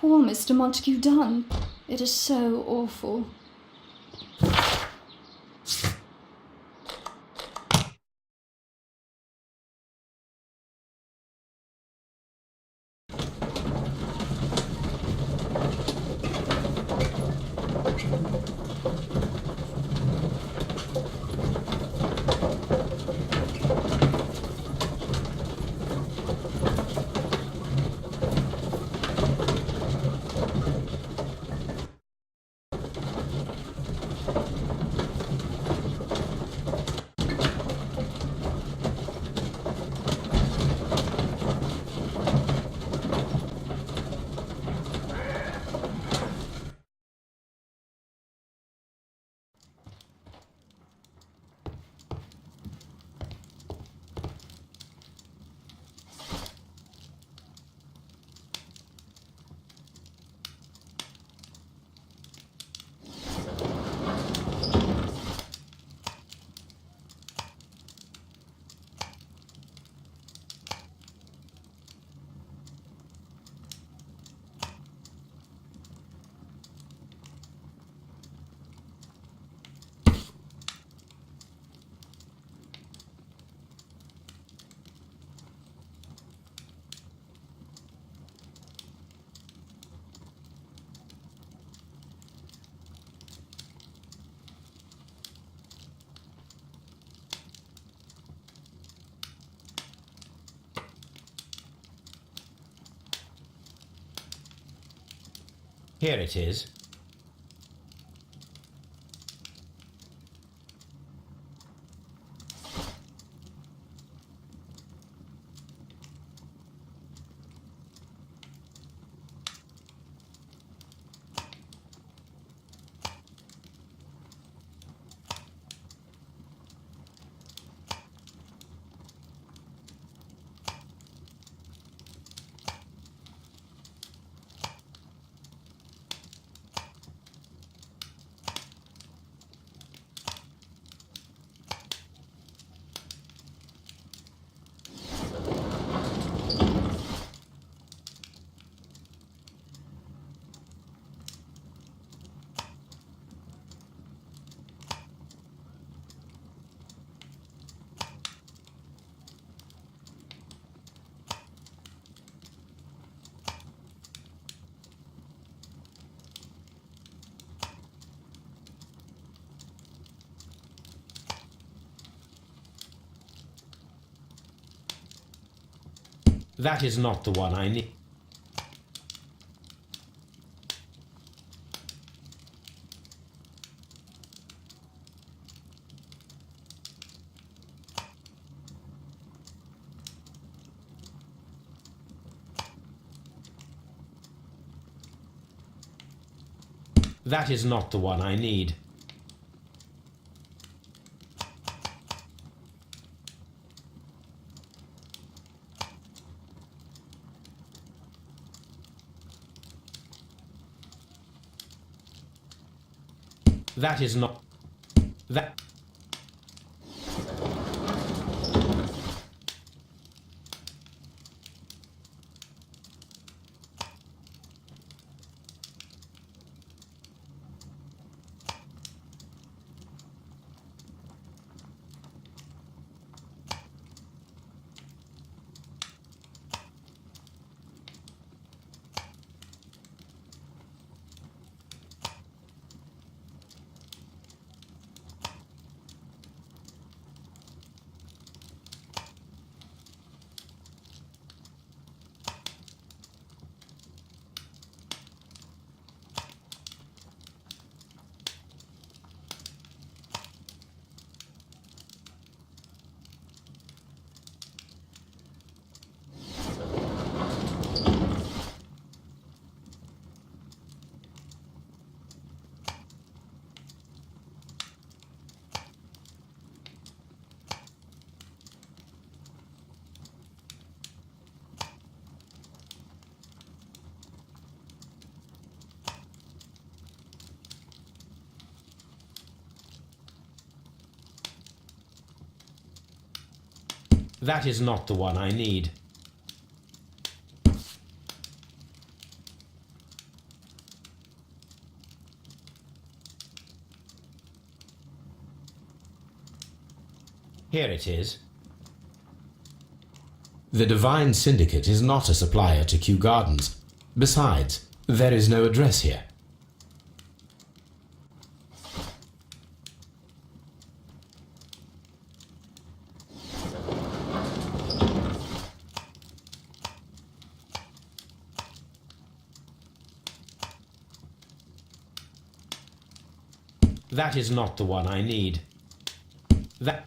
poor Mr. Montague done? It is so awful. Here it is. That is not the one I need. That is not the one I need. That is not... That... That is not the one I need. Here it is. The Divine Syndicate is not a supplier to Kew Gardens. Besides, there is no address here. That is not the one I need. That...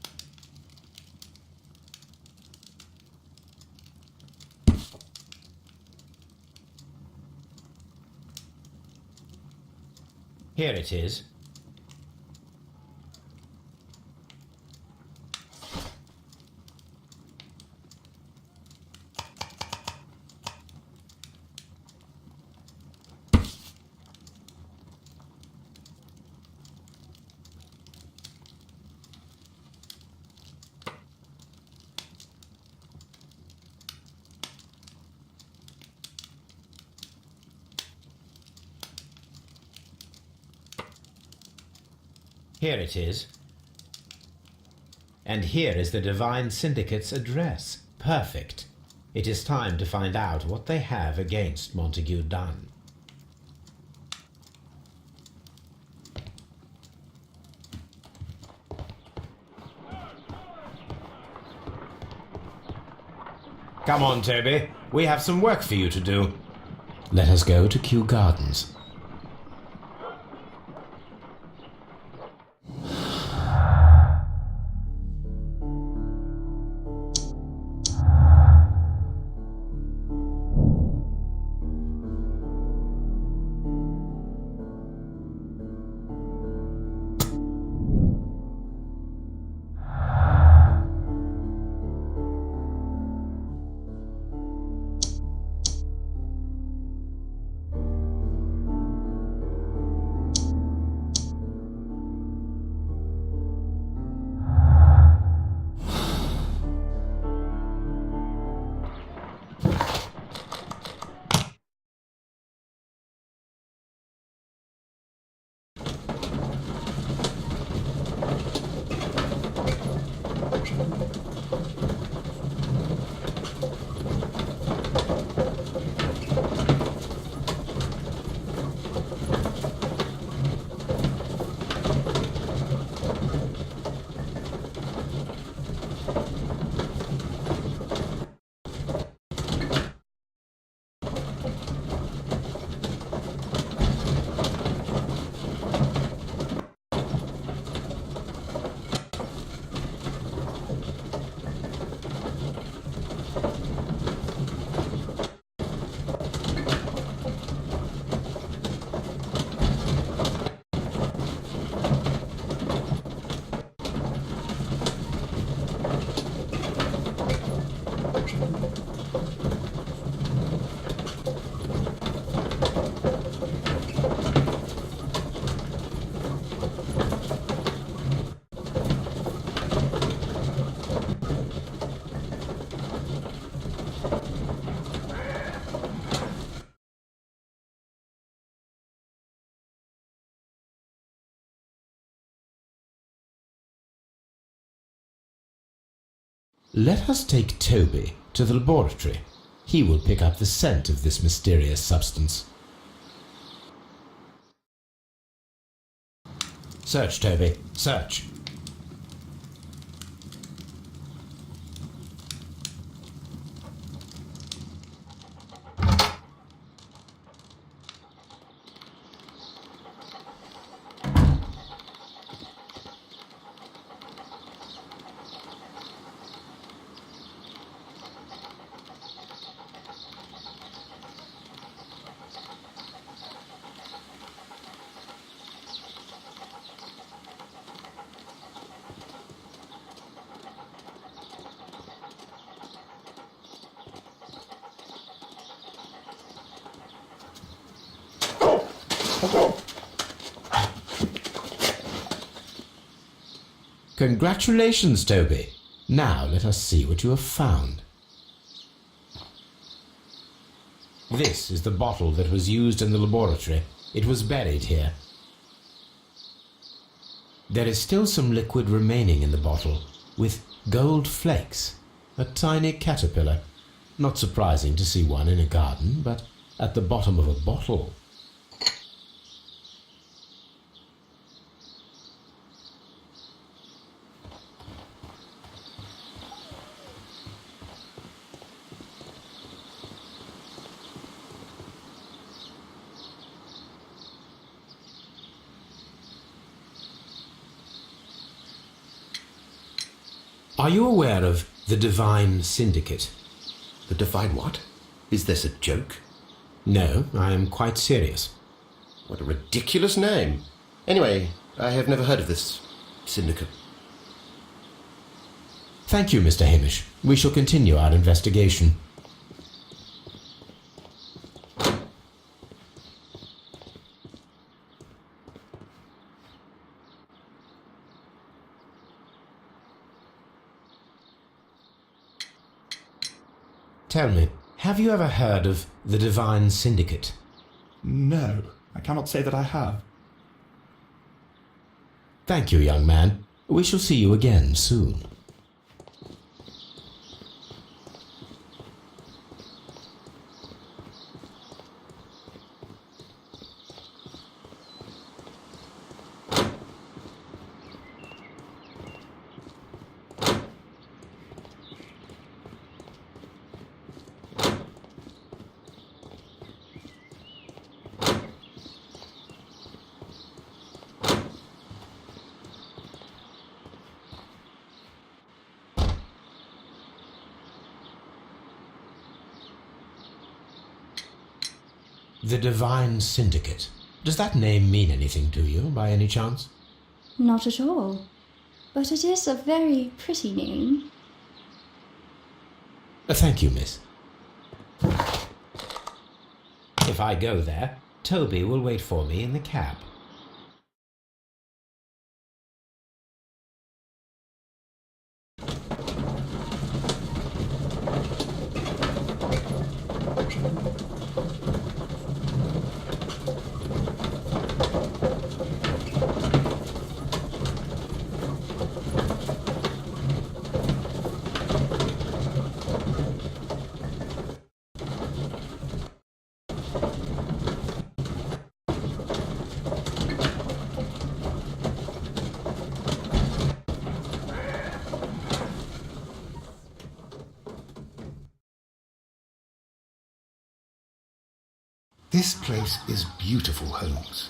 Here it is. Here it is. And here is the Divine Syndicate's address. Perfect. It is time to find out what they have against Montague Dunn. Come on, Toby. We have some work for you to do. Let us go to Kew Gardens. Let us take Toby to the laboratory. He will pick up the scent of this mysterious substance. Search, Toby. Search. Congratulations, Toby. Now let us see what you have found. This is the bottle that was used in the laboratory. It was buried here. There is still some liquid remaining in the bottle, with Gold flakes. A tiny caterpillar. Not surprising to see one in a garden, but at the bottom of a bottle. Are you aware of the Divine Syndicate? The Divine what? Is this a joke? No, I am quite serious. What a ridiculous name. Anyway, I have never heard of this syndicate. Thank you, Mr. Hamish. We shall continue our investigation. Tell me, have you ever heard of the Divine Syndicate? No, I cannot say that I have. Thank you, young man. We shall see you again soon. The Divine Syndicate. Does that name mean anything to you, by any chance? Not at all. But it is a very pretty name. Thank you, miss. If I go there, Toby will wait for me in the cab. This place is beautiful, Holmes.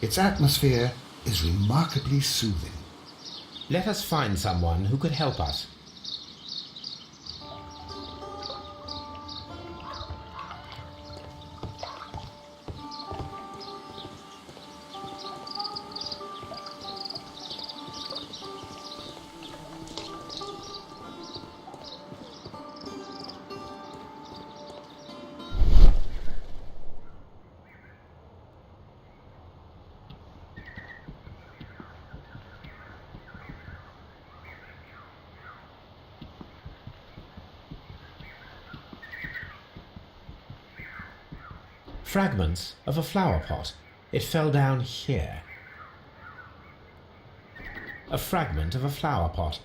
Its atmosphere is remarkably soothing. Let us find someone who could help us. Fragments of a flower pot. It fell down here. A fragment of a flower pot.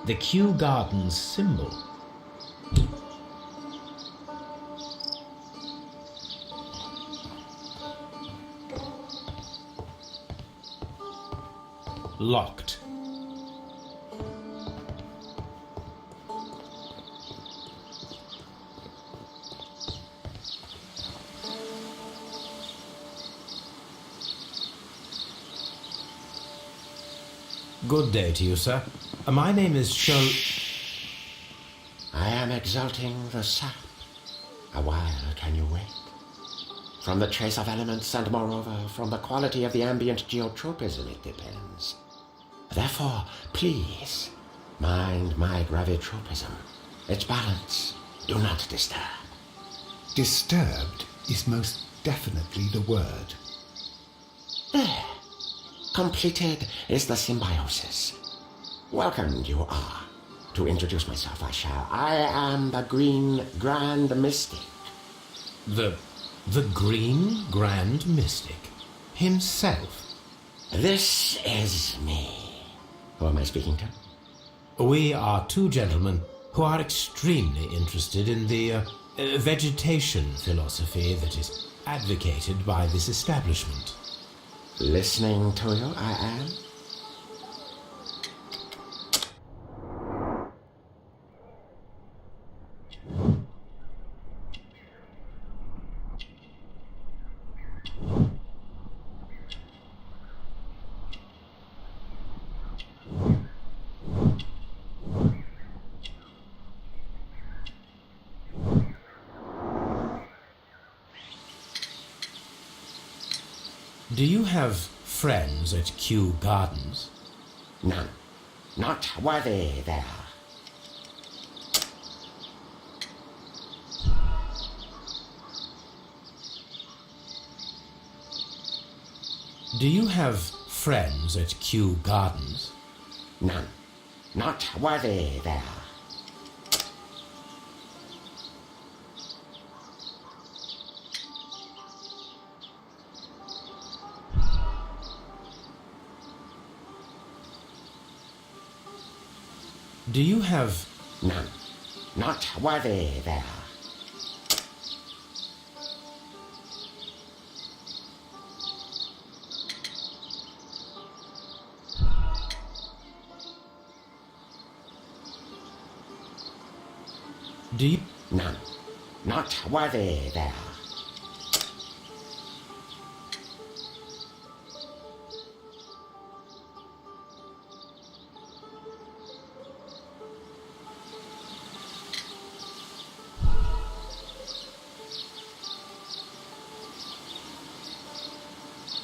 The Kew Gardens symbol. Locked. Good day to you, sir. My name is Sherlock... I am exalting the sap. A while can you wait? From the trace of elements and moreover from the quality of the ambient geotropism it depends. Therefore, please, mind my gravitropism. Its balance, do not disturb. Disturbed is most definitely the word. There. Completed is the symbiosis. Welcomed you are. To introduce myself I shall. I am the Green Grand Mystic. The The Green Grand Mystic himself. This is me. Who am I speaking to? We are two gentlemen who are extremely interested in the vegetation philosophy that is advocated by this establishment. Listening to you, I am. Do you have friends at Kew Gardens? None. Not worthy there. Do you have friends at Kew Gardens? None. Not worthy there. Do you have... None. Not worthy there. Do you... None. Not worthy there.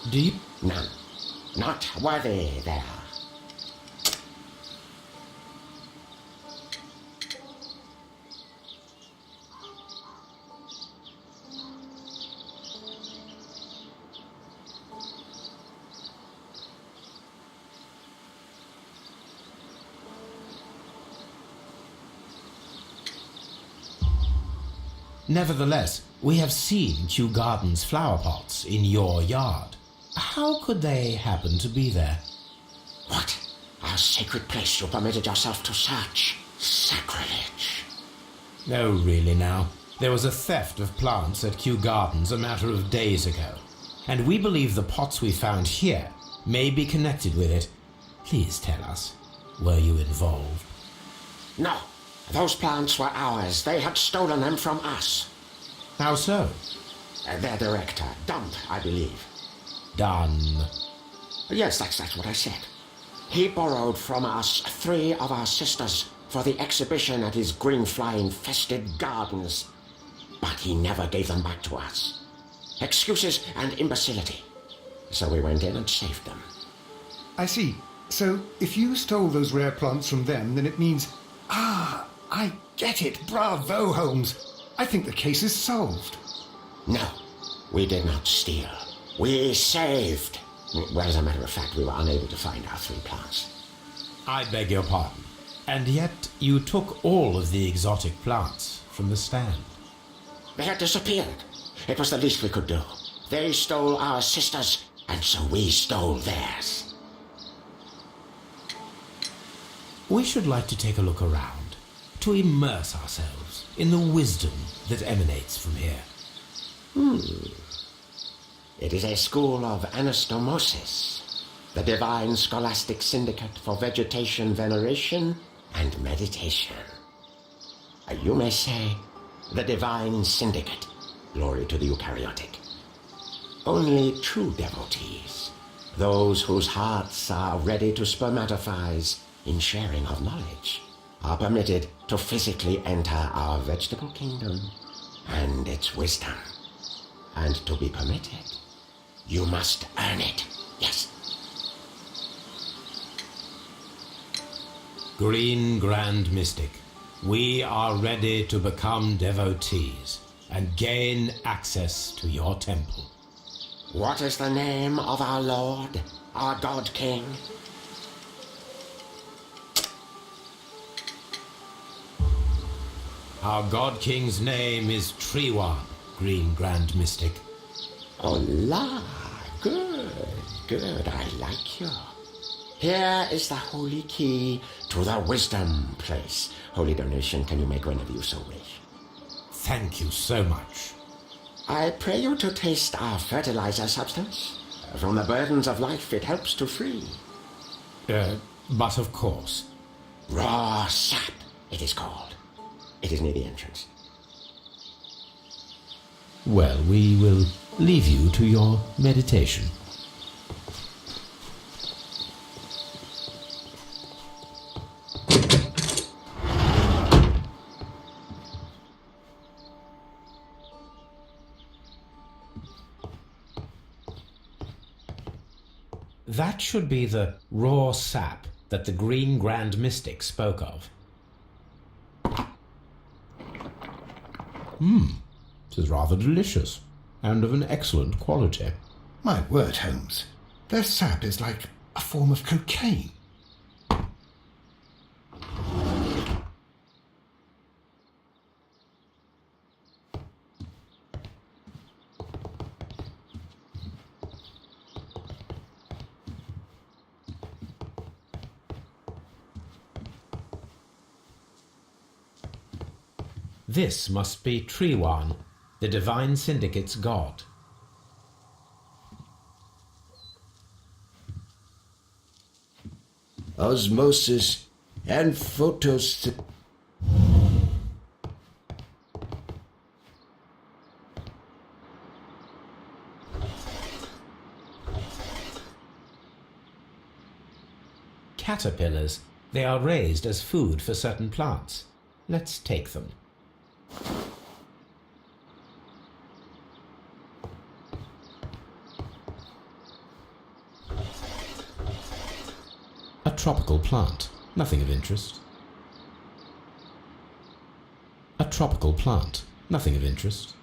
Do you... None. Not worthy there. Nevertheless, we have seen Kew Gardens flower pots in your yard. How could they happen to be there? What? Our sacred place you permitted yourself to search? Sacrilege. No, really now. There was a theft of plants at Kew Gardens a matter of days ago, and we believe the pots we found here may be connected with it. Please tell us, were you involved? No. Those plants were ours. They had stolen them from us. How so? Their director, Dump, I believe. Done. Yes, that's what I said. He borrowed from us 3 of our sisters for the exhibition at his green fly-infested gardens. But he never gave them back to us. Excuses and imbecility. So we went in and saved them. I see. So, if you stole those rare plants from them, then it means... Ah, I get it. Bravo, Holmes. I think the case is solved. No, we did not steal. We saved. Well, as a matter of fact, we were unable to find our 3 plants. I beg your pardon. And yet you took all of the exotic plants from the stand. They had disappeared. It was the least we could do. They stole our sisters, and so we stole theirs. We should like to take a look around, to immerse ourselves in the wisdom that emanates from here. It is a school of anastomosis, the divine scholastic syndicate for vegetation veneration and meditation. You may say, the divine syndicate, glory to the eukaryotic. Only true devotees, those whose hearts are ready to spermatophize in sharing of knowledge, are permitted to physically enter our vegetable kingdom and its wisdom. And to be permitted, you must earn it. Yes. Green Grand Mystic, we are ready to become devotees and gain access to your temple. What is the name of our Lord, our God King? Our God King's name is Treewan, Green Grand Mystic. Oh la, good, good, I like you. Here is the holy key to the wisdom place. Holy donation can you make whenever you so wish. Thank you so much. I pray you to taste our fertilizer substance. From the burdens of life it helps to free. But of course. Raw sap, it is called. It is near the entrance. Well, we will leave you to your meditation. That should be the raw sap that the Green Grand Mystic spoke of. It is rather delicious, and of an excellent quality. My word, Holmes. Their sap is like a form of cocaine. This must be Triwan, the Divine Syndicate's god. Osmosis and photosynthesis. Caterpillars. They are raised as food for certain plants. Let's take them. A tropical plant. Nothing of interest. A tropical plant. Nothing of interest.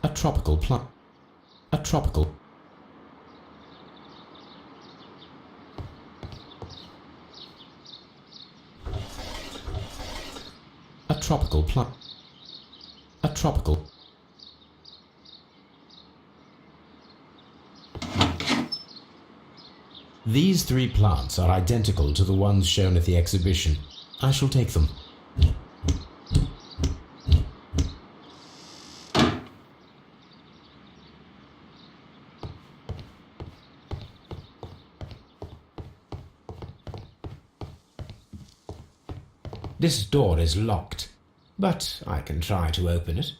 A tropical plant. A tropical. A tropical plant. A tropical. These three plants are identical to the ones shown at the exhibition. I shall take them. This door is locked, but I can try to open it.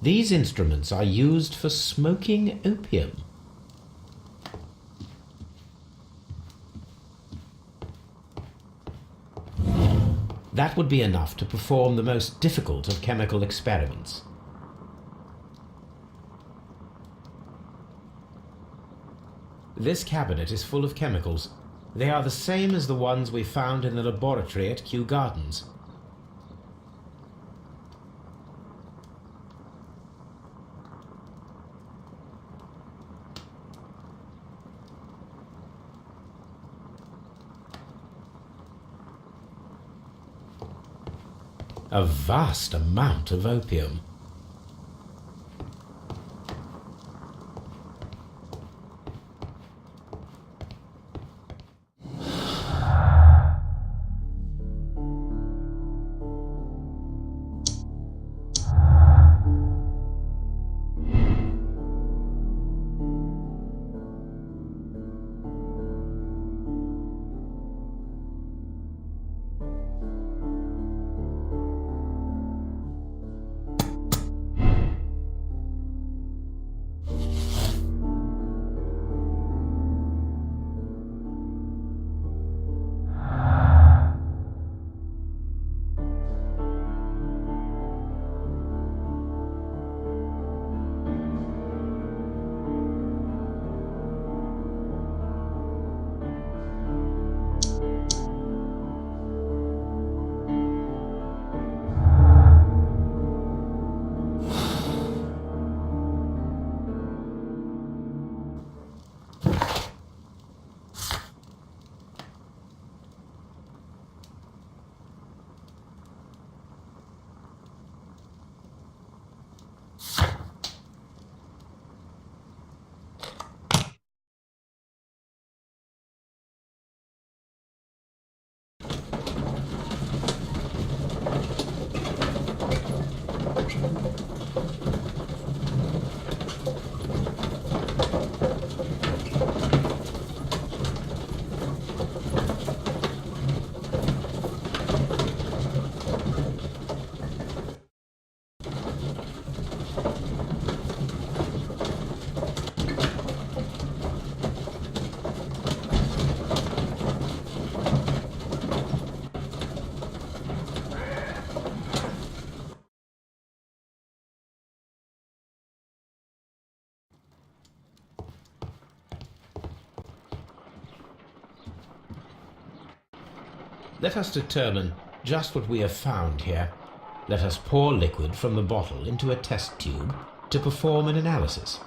These instruments are used for smoking opium. That would be enough to perform the most difficult of chemical experiments. This cabinet is full of chemicals. They are the same as the ones we found in the laboratory at Kew Gardens. A vast amount of opium. Let us determine just what we have found here. Let us pour liquid from the bottle into a test tube to perform an analysis.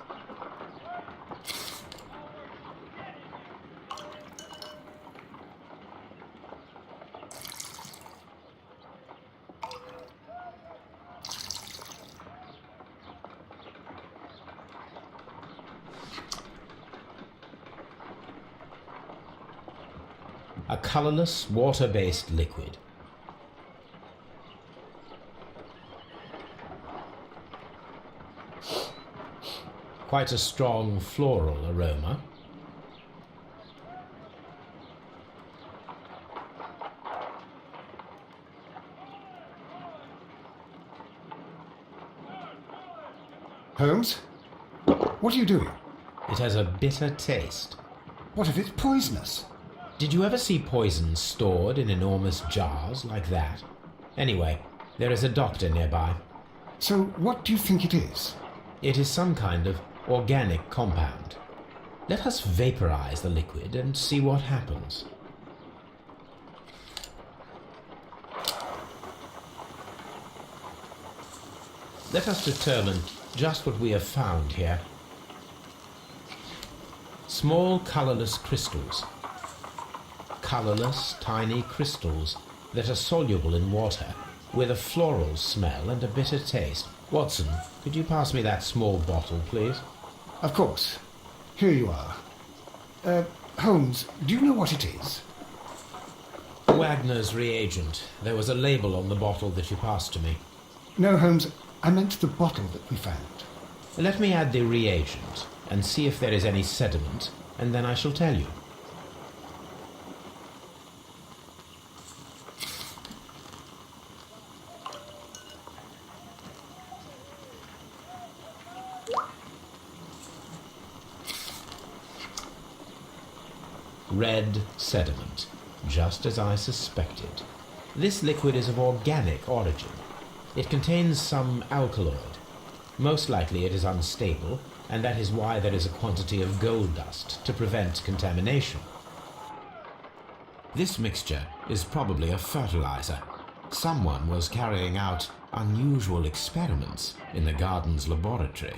A colorless, water-based liquid. Quite a strong floral aroma. Holmes? What are you doing? It has a bitter taste. What if it's poisonous? Did you ever see poison stored in enormous jars like that? Anyway, there is a doctor nearby. So what do you think it is? It is some kind of organic compound. Let us vaporize the liquid and see what happens. Let us determine just what we have found here. Small colorless crystals. Colorless, tiny crystals that are soluble in water, with a floral smell and a bitter taste. Watson, could you pass me that small bottle, please? Of course. Here you are. Holmes, do you know what it is? Wagner's reagent. There was a label on the bottle that you passed to me. No, Holmes, I meant the bottle that we found. Let me add the reagent and see if there is any sediment, and then I shall tell you. red sediment, just as I suspected. This liquid is of organic origin. It contains some alkaloid. Most likely it is unstable, and that is why there is a quantity of gold dust to prevent contamination. This mixture is probably a fertilizer. Someone was carrying out unusual experiments in the garden's laboratory.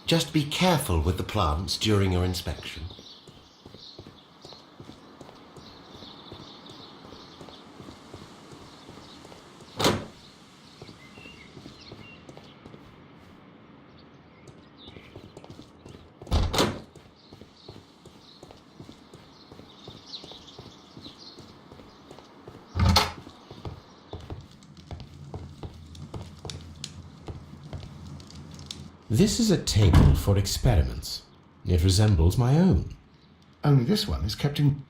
Just be careful with the plants during your inspection. This is a table for experiments. It resembles my own. Only this one is kept in...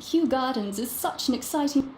Kew Gardens is such an exciting...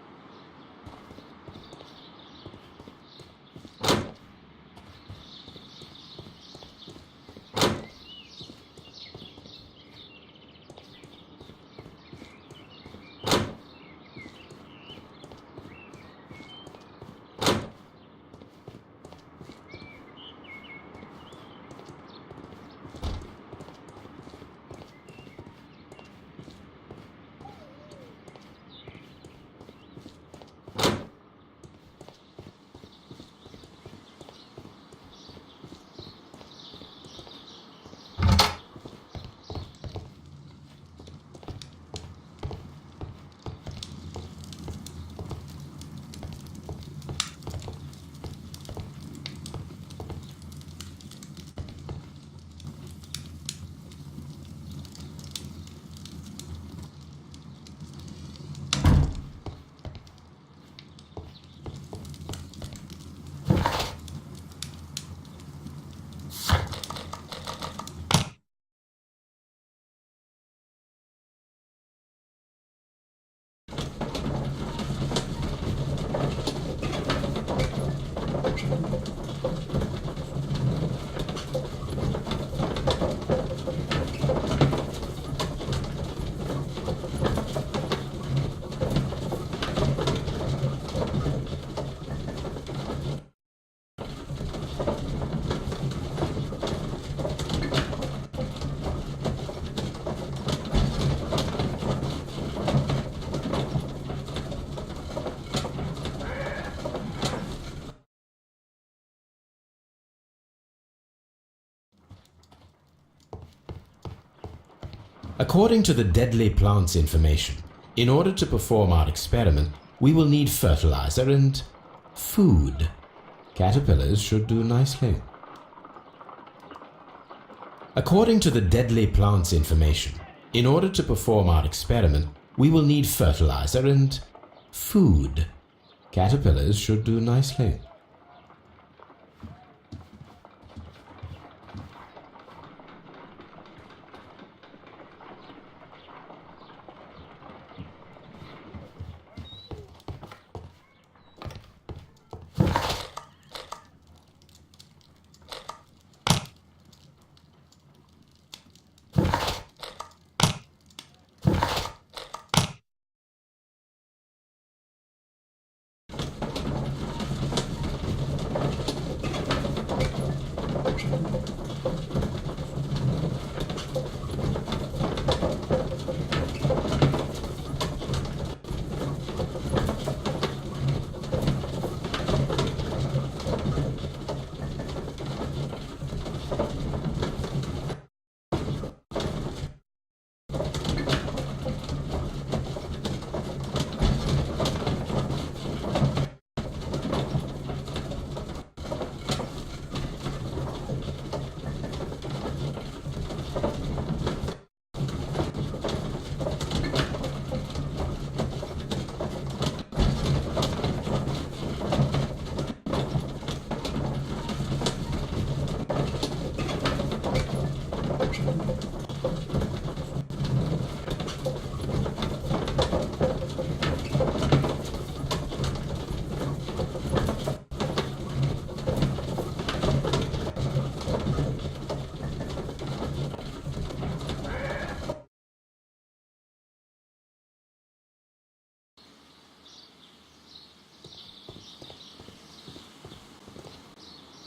According to the deadly plants information, in order to perform our experiment, we will need fertilizer and food. Caterpillars should do nicely. According to the deadly plants information, in order to perform our experiment, we will need fertilizer and food. Caterpillars should do nicely.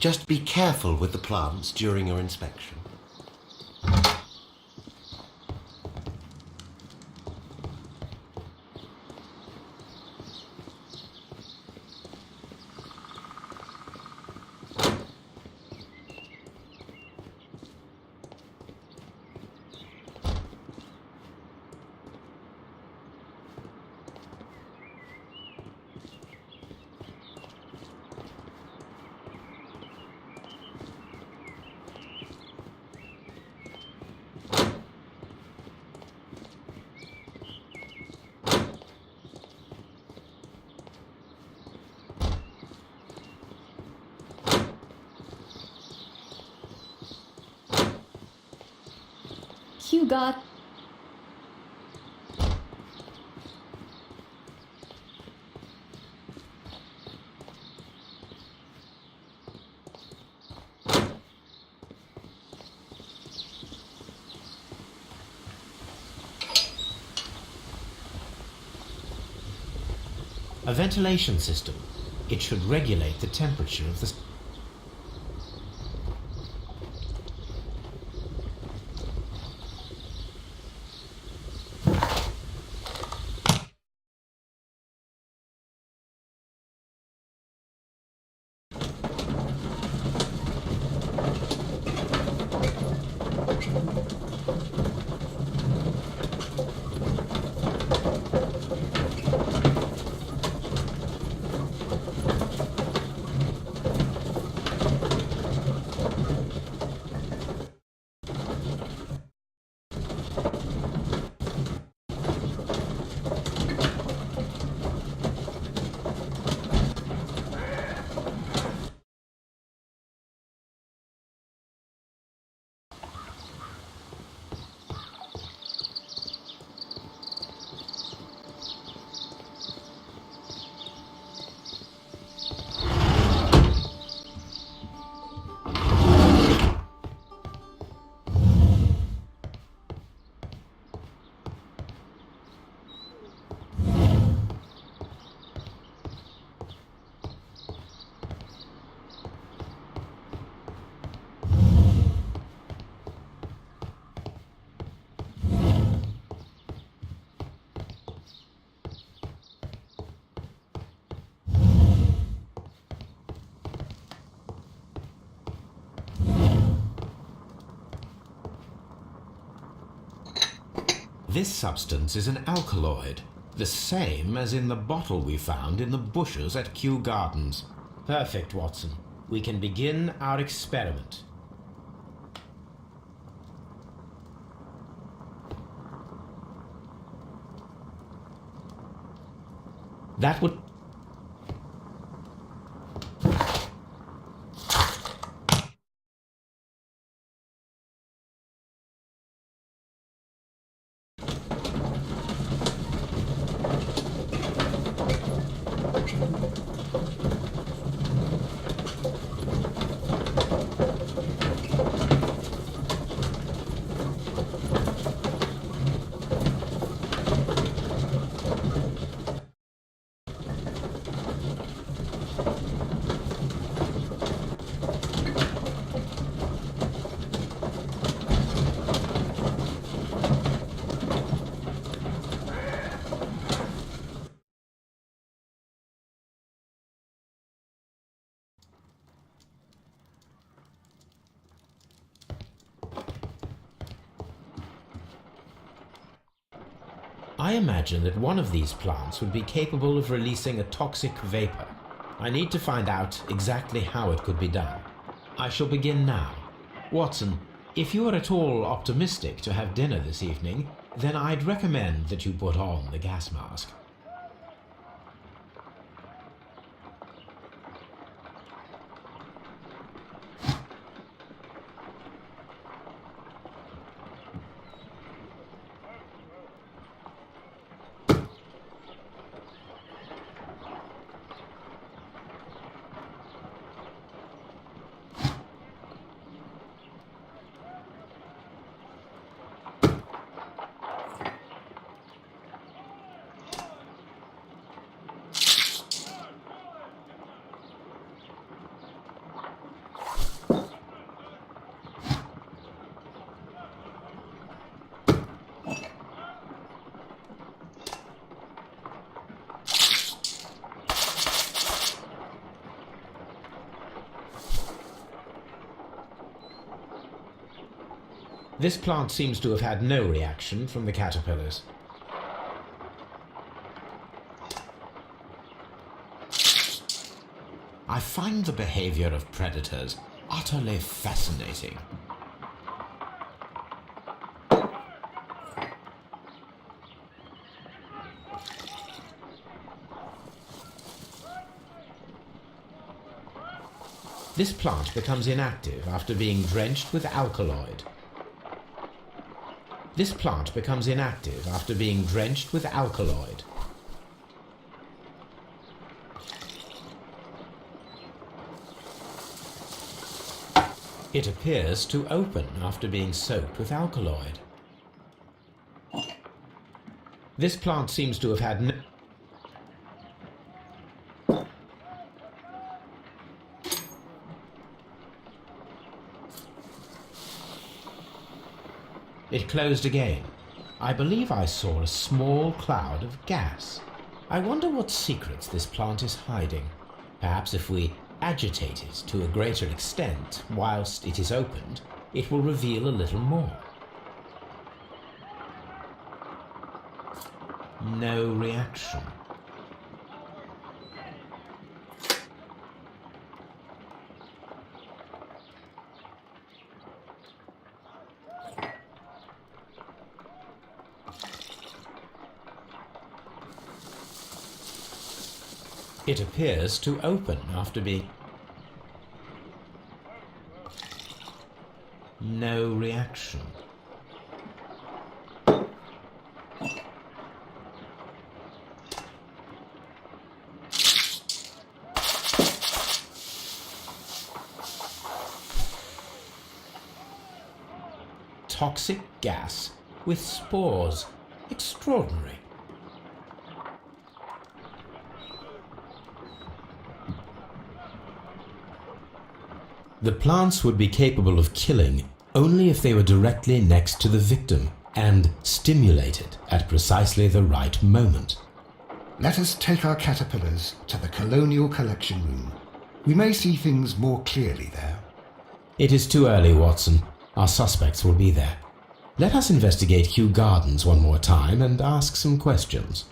Just be careful with the plants during your inspection. You got... A ventilation system. It should regulate the temperature of the... This substance is an alkaloid, the same as in the bottle we found in the bushes at Kew Gardens. Perfect, Watson. We can begin our experiment. That would... I imagine that one of these plants would be capable of releasing a toxic vapor. I need to find out exactly how it could be done. I shall begin now. Watson, if you are at all optimistic to have dinner this evening, then I'd recommend that you put on the gas mask. This plant seems to have had no reaction from the caterpillars. I find the behavior of predators utterly fascinating. This plant becomes inactive after being drenched with alkaloid. This plant becomes inactive after being drenched with alkaloid. It appears to open after being soaked with alkaloid. This plant seems to have had no... It closed again. I believe I saw a small cloud of gas. I wonder what secrets this plant is hiding. Perhaps if we agitate it to a greater extent whilst it is opened, it will reveal a little more. No reaction. It appears to open after being... No reaction. Toxic gas with spores. Extraordinary. The plants would be capable of killing only if they were directly next to the victim and stimulated at precisely the right moment. Let us take our caterpillars to the Colonial Collection Room. We may see things more clearly there. It is too early, Watson. Our suspects will be there. Let us investigate Kew Gardens one more time and ask some questions.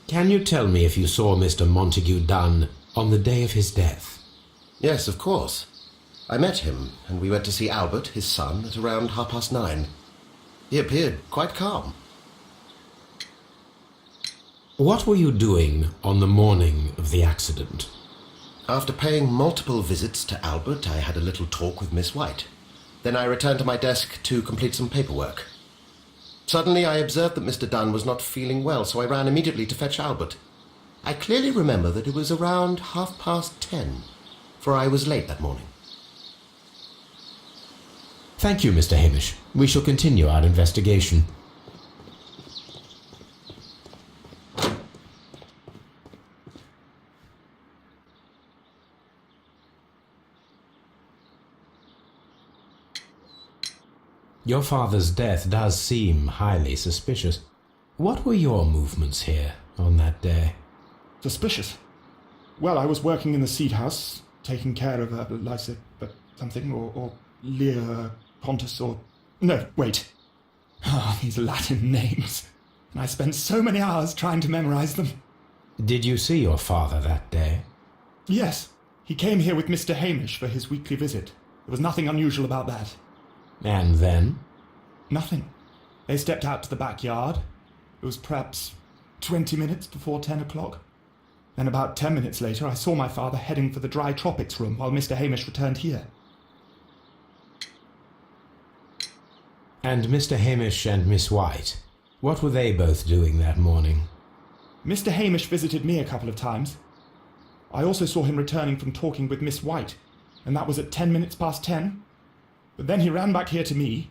Can you tell me if you saw Mr. Montague Dunn on the day of his death? Yes, of course. I met him, and we went to see Albert, his son, at around 9:30. He appeared quite calm. What were you doing on the morning of the accident? After paying multiple visits to Albert, I had a little talk with Miss White. Then I returned to my desk to complete some paperwork. Suddenly I observed that Mr. Dunn was not feeling well, so I ran immediately to fetch Albert. I clearly remember that it was around 10:30, for I was late that morning. Thank you, Mr. Hamish. We shall continue our investigation. Your father's death does seem highly suspicious. What were your movements here on that day? Suspicious. Well, I was working in the seed house, taking care of Lysa, something, or Lear Pontus, or... No, wait. Ah, these Latin names. And I spent so many hours trying to memorize them. Did you see your father that day? Yes. He came here with Mr. Hamish for his weekly visit. There was nothing unusual about that. And then? Nothing. They stepped out to the backyard. It was perhaps 20 minutes before 10 o'clock. Then about 10 minutes later, I saw my father heading for the dry tropics room while Mr. Hamish returned here. And Mr. Hamish and Miss White, what were they both doing that morning? Mr. Hamish visited me a couple of times. I also saw him returning from talking with Miss White, and that was at 10 minutes past 10. But then he ran back here to me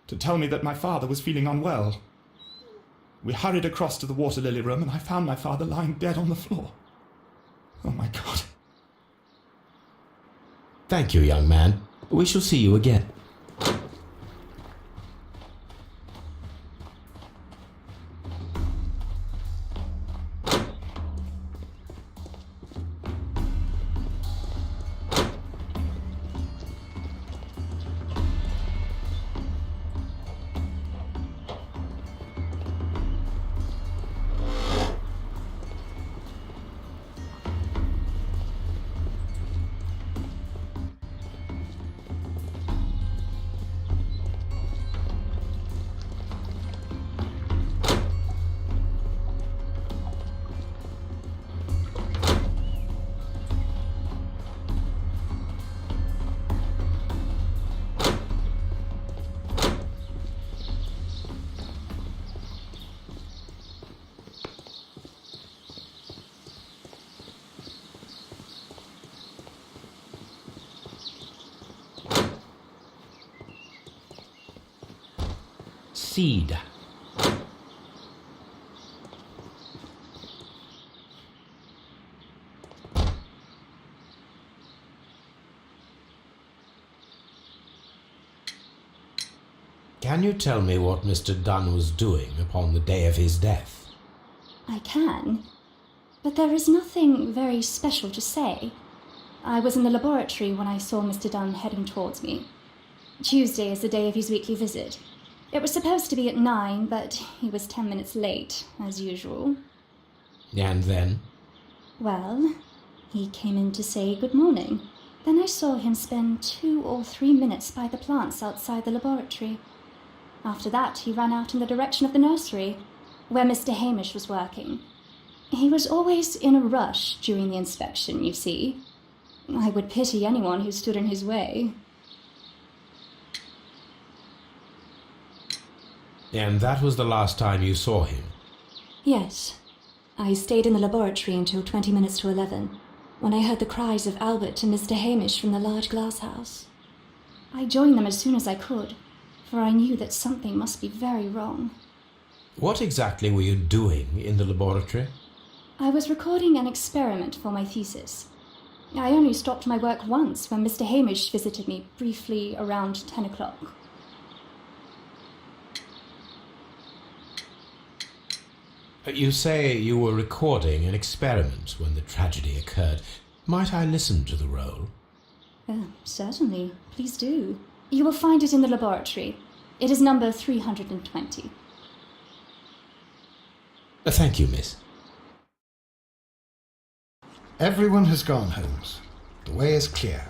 to tell me that my father was feeling unwell. We hurried across to the water lily room, and I found my father lying dead on the floor. Oh, my God. Thank you, young man. We shall see you again. proceed. Can you tell me what Mr. Dunn was doing upon the day of his death? I can, but there is nothing very special to say. I was in the laboratory when I saw Mr. Dunn heading towards me. Tuesday is the day of his weekly visit. It was supposed to be at 9, but he was 10 minutes late, as usual. And then? Well, he came in to say good morning. Then I saw him spend 2 or 3 minutes by the plants outside the laboratory. After that, he ran out in the direction of the nursery, where Mr. Hamish was working. He was always in a rush during the inspection, you see. I would pity anyone who stood in his way. And that was the last time you saw him? Yes. I stayed in the laboratory until 20 minutes to 11, when I heard the cries of Albert and Mr. Hamish from the large glass house. I joined them as soon as I could, for I knew that something must be very wrong. What exactly were you doing in the laboratory? I was recording an experiment for my thesis. I only stopped my work once when Mr. Hamish visited me briefly around 10 o'clock. You say you were recording an experiment when the tragedy occurred. Might I listen to the roll? Certainly. Please do. You will find it in the laboratory. It is number 320. Thank you, miss. Everyone has gone, Holmes. The way is clear.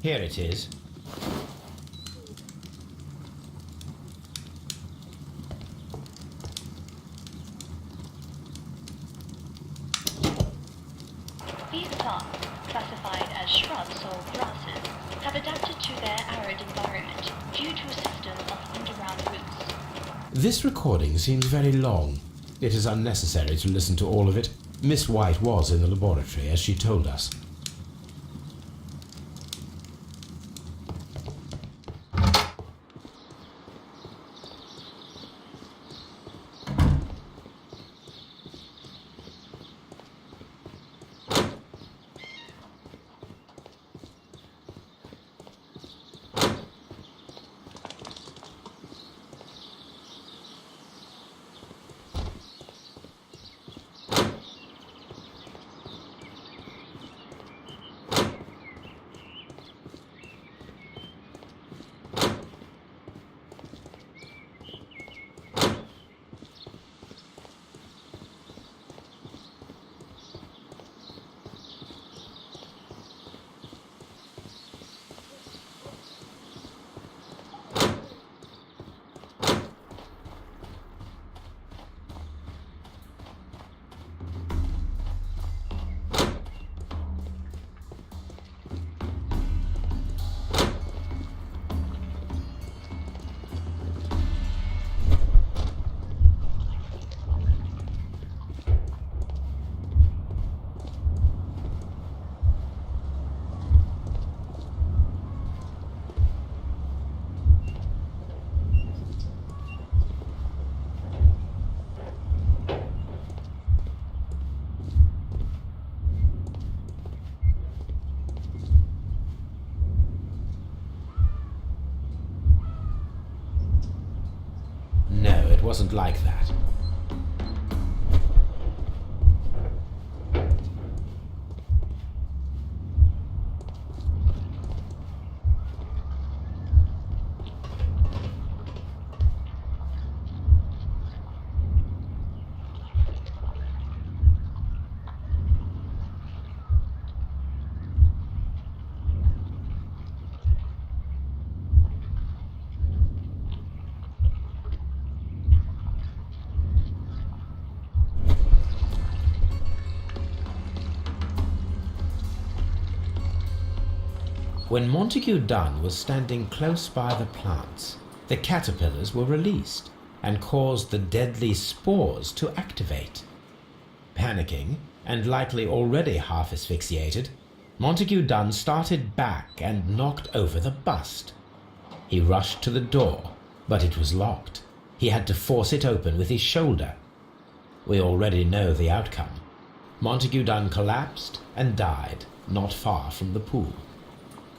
Here it is. These plants, classified as shrubs or grasses, have adapted to their arid environment due to a system of underground roots. This recording seems very long. It is unnecessary to listen to all of it. Miss White was in the laboratory, as she told us. it wasn't like that. When Montague Dunn was standing close by the plants, the caterpillars were released and caused the deadly spores to activate. Panicking, and likely already half asphyxiated, Montague Dunn started back and knocked over the bust. He rushed to the door, but it was locked. He had to force it open with his shoulder. We already know the outcome. Montague Dunn collapsed and died not far from the pool.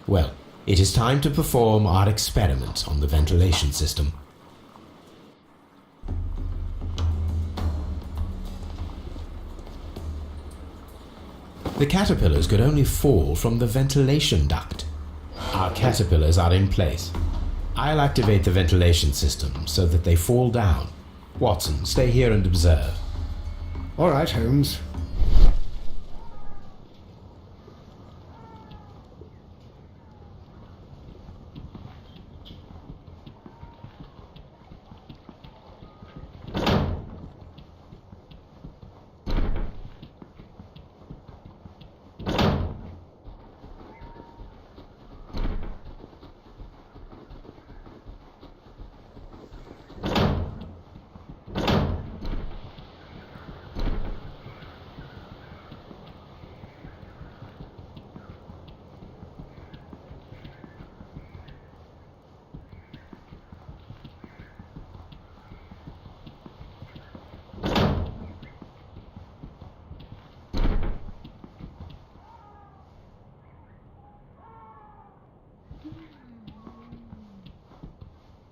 Well, it is time to perform our experiment on the ventilation system. The caterpillars could only fall from the ventilation duct. Our caterpillars are in place. I'll activate the ventilation system so that they fall down. Watson, stay here and observe. All right, Holmes.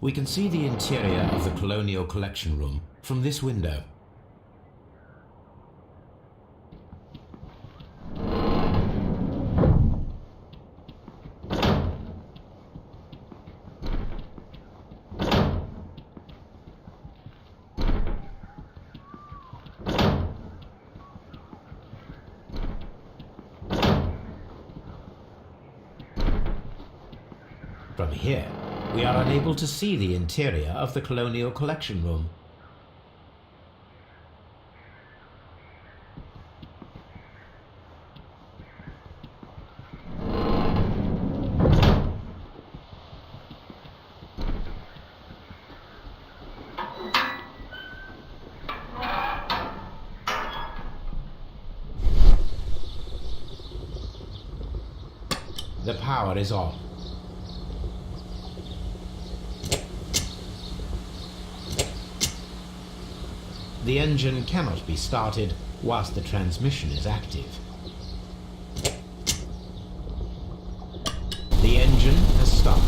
We can see the interior of the Colonial Collection Room from this window. From here, we are unable to see the interior of the Colonial Collection Room. The power is off. The engine cannot be started whilst the transmission is active. The engine has started.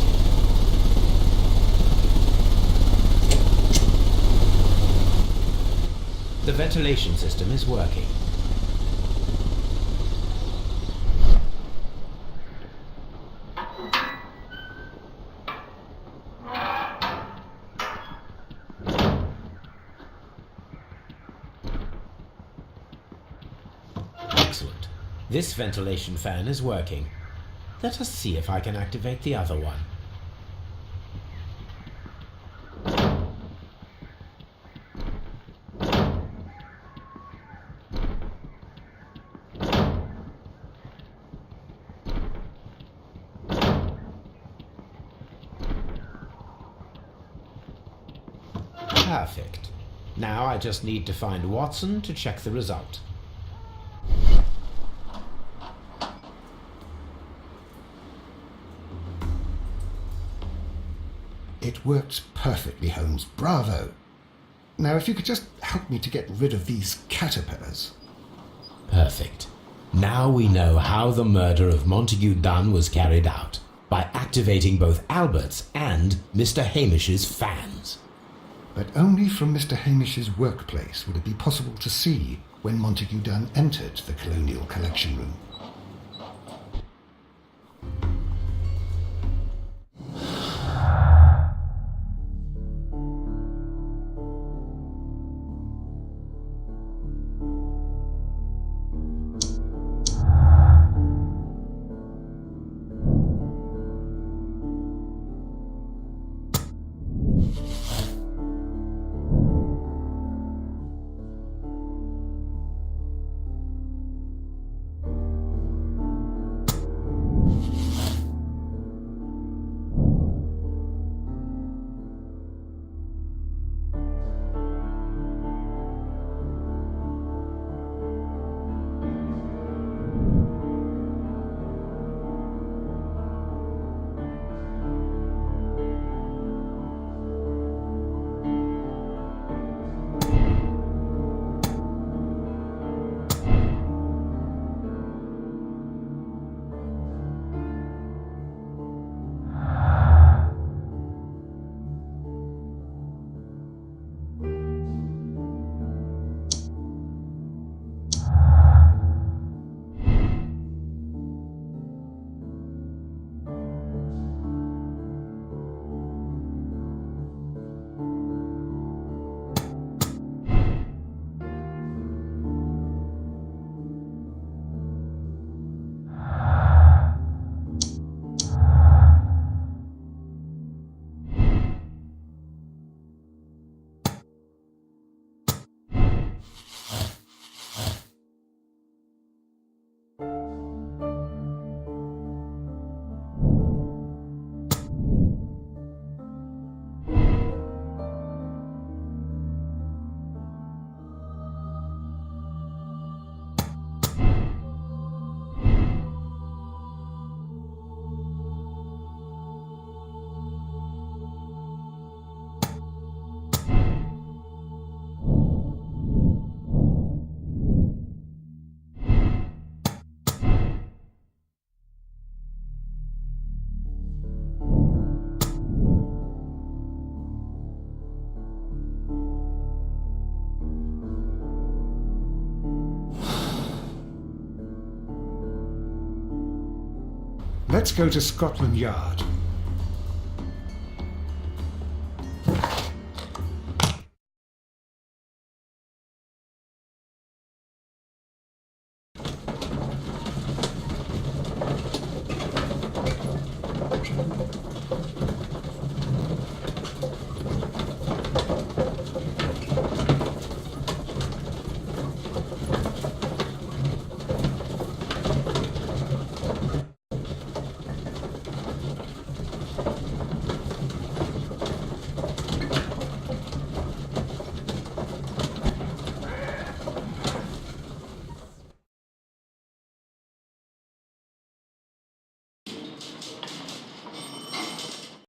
The ventilation system is working. Excellent. This ventilation fan is working. Let us see if I can activate the other one. Perfect. Now I just need to find Watson to check the result. It works perfectly, Holmes. Bravo. Now, if you could just help me to get rid of these caterpillars. Perfect. Now we know how the murder of Montague Dunn was carried out, by activating both Albert's and Mr. Hamish's fans. But only from Mr. Hamish's workplace would it be possible to see when Montague Dunn entered the Colonial Collection Room. Let's go to Scotland Yard